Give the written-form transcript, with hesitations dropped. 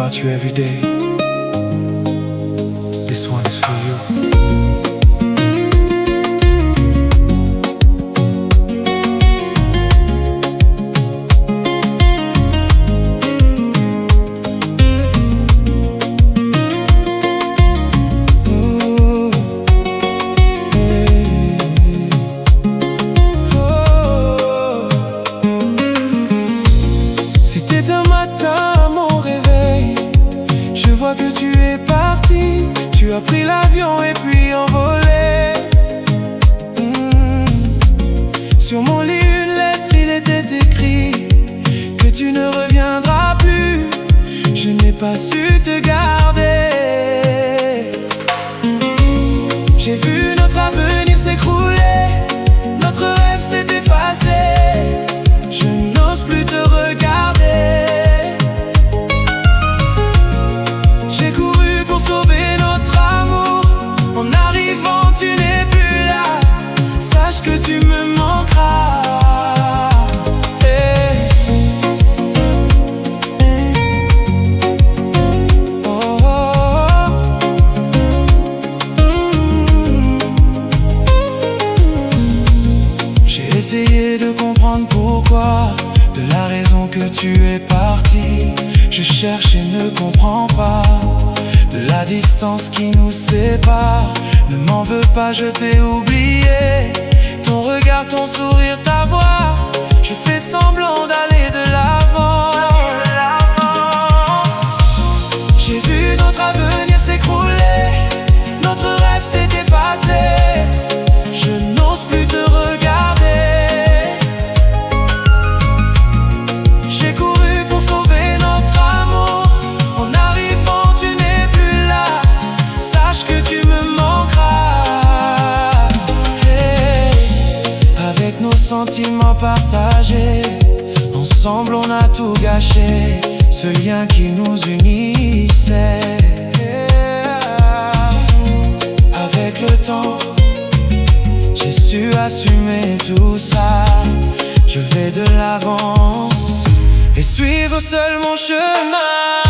about you every day. This one is for you. Que tu es parti, tu as pris l'avion et puis envolé. Sur mon lit une lettre, il était écrit que tu ne reviendras plus. Je n'ai pas su te garder. J'ai vu notre avenir s'écrouler, notre rêve s'est effacé. Je n'ose plus te regarder. Sauver notre amour, en arrivant tu n'es plus là. Sache que tu me manqueras. Hey. Oh, oh, oh. J'ai essayé de comprendre pourquoi, de la raison que tu es parti. Je cherche et ne comprends pas, de la distance qui nous sépare. Ne m'en veux pas, je t'ai oublié. Ton regard, ton sourire, ta voix. Je fais semblant d'aller de l'avant. J'ai vu notre avenir s'écrouler, notre rêve s'est effacé. Je n'ose plus te regarder. J'ai couru pour sauver notre amour, en arrivant tu n'es plus là. Sache que tu me manqueras. Hey. Avec nos sentiments partagés, ensemble on a tout gâché, ce lien qui nous unissait. Avec le temps, j'ai su assumer tout ça. Je vais de l'avant et suivre seul mon chemin.